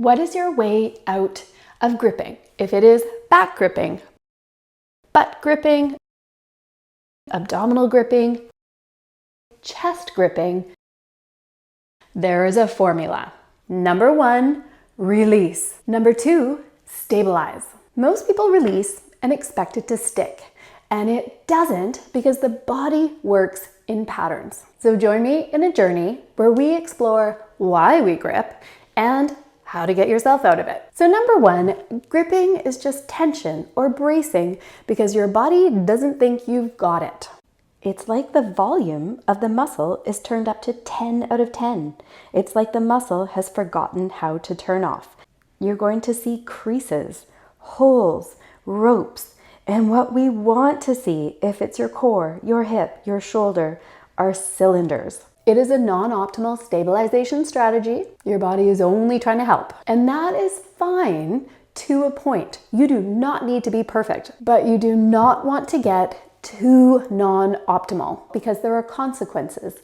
What is your way out of gripping? If it is back gripping, butt gripping, abdominal gripping, chest gripping, there is a formula. Number 1, release. Number 2, stabilize. Most people release and expect it to stick, and it doesn't because the body works in patterns. So join me in a journey where we explore why we grip and how to get yourself out of it. So number 1, gripping is just tension or bracing because your body doesn't think you've got it. It's like the volume of the muscle is turned up to 10 out of 10. It's like the muscle has forgotten how to turn off. You're going to see creases, holes, ropes, and what we want to see, if it's your core, your hip, your shoulder, are cylinders. It is a non-optimal stabilization strategy. Your body is only trying to help. And that is fine to a point. You do not need to be perfect, but you do not want to get too non-optimal because there are consequences.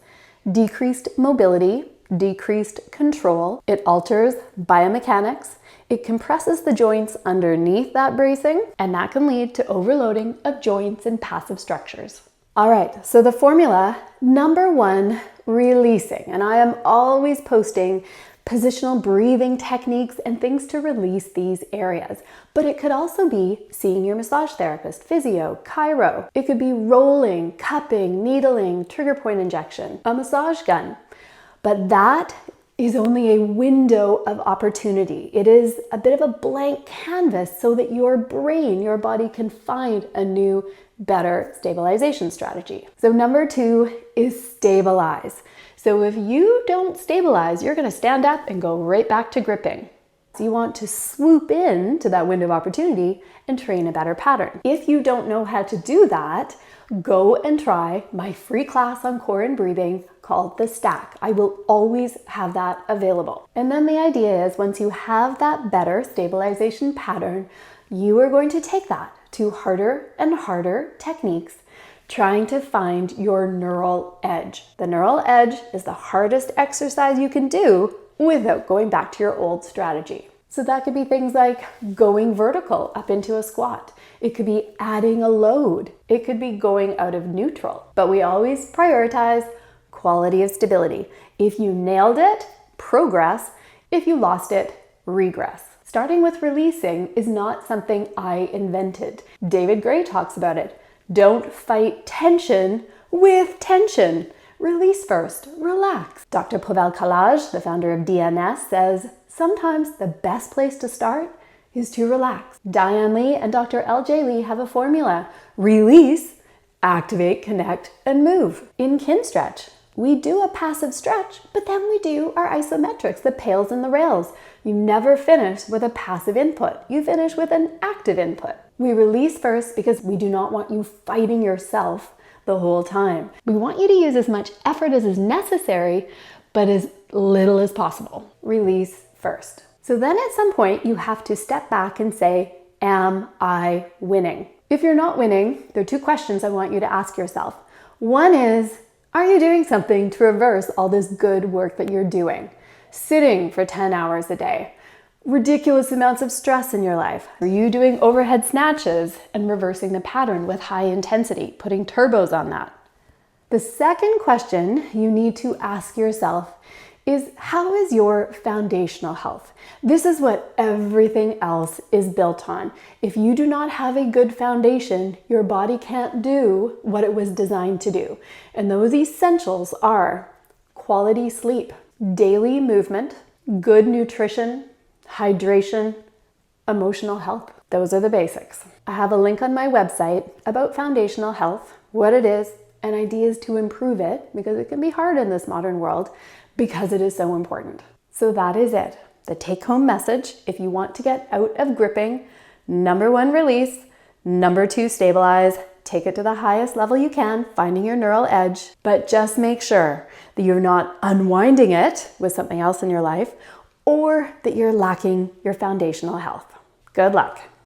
Decreased mobility, decreased control. It alters biomechanics. It compresses the joints underneath that bracing, and that can lead to overloading of joints and passive structures. All right, so the formula, number 1, releasing. And I am always posting positional breathing techniques and things to release these areas. But it could also be seeing your massage therapist, physio, chiro. It could be rolling, cupping, needling, trigger point injection, a massage gun. But that is only a window of opportunity. It is a bit of a blank canvas so that your brain, your body can find a new, better stabilization strategy. So number 2 is stabilize. So if you don't stabilize, you're going to stand up and go right back to gripping. So you want to swoop in to that window of opportunity and train a better pattern. If you don't know how to do that, go and try my free class on core and breathing called The Stack. I will always have that available. And then the idea is once you have that better stabilization pattern, you are going to take that to harder and harder techniques, trying to find your neural edge. The neural edge is the hardest exercise you can do without going back to your old strategy. So that could be things like going vertical up into a squat. It could be adding a load. It could be going out of neutral. But we always prioritize quality of stability. If you nailed it, progress. If you lost it, regress. Starting with releasing is not something I invented. David Gray talks about it. Don't fight tension with tension. Release first, relax. Dr. Pavel Kalaj, the founder of DNS, says sometimes the best place to start is to relax. Diane Lee and Dr. LJ Lee have a formula. Release, activate, connect, and move. In kin stretch, we do a passive stretch, but then we do our isometrics, the pails and the rails. You never finish with a passive input. You finish with an active input. We release first because we do not want you fighting yourself the whole time. We want you to use as much effort as is necessary, but as little as possible. Release first. So then at some point you have to step back and say, am I winning? If you're not winning, there are 2 questions I want you to ask yourself. One is, are you doing something to reverse all this good work that you're doing? Sitting for 10 hours a day, ridiculous amounts of stress in your life. Are you doing overhead snatches and reversing the pattern with high intensity, putting turbos on that? The second question you need to ask yourself is, how is your foundational health? This is what everything else is built on. If you do not have a good foundation, your body can't do what it was designed to do. And those essentials are quality sleep, daily movement, good nutrition, hydration, emotional health. Those are the basics. I have a link on my website about foundational health, what it is, and ideas to improve it, because it can be hard in this modern world, because it is so important. So that is it. The take-home message, if you want to get out of gripping, number 1, release. Number 2, stabilize. Take it to the highest level you can, finding your neural edge, but just make sure that you're not unwinding it with something else in your life, or that you're lacking your foundational health. Good luck.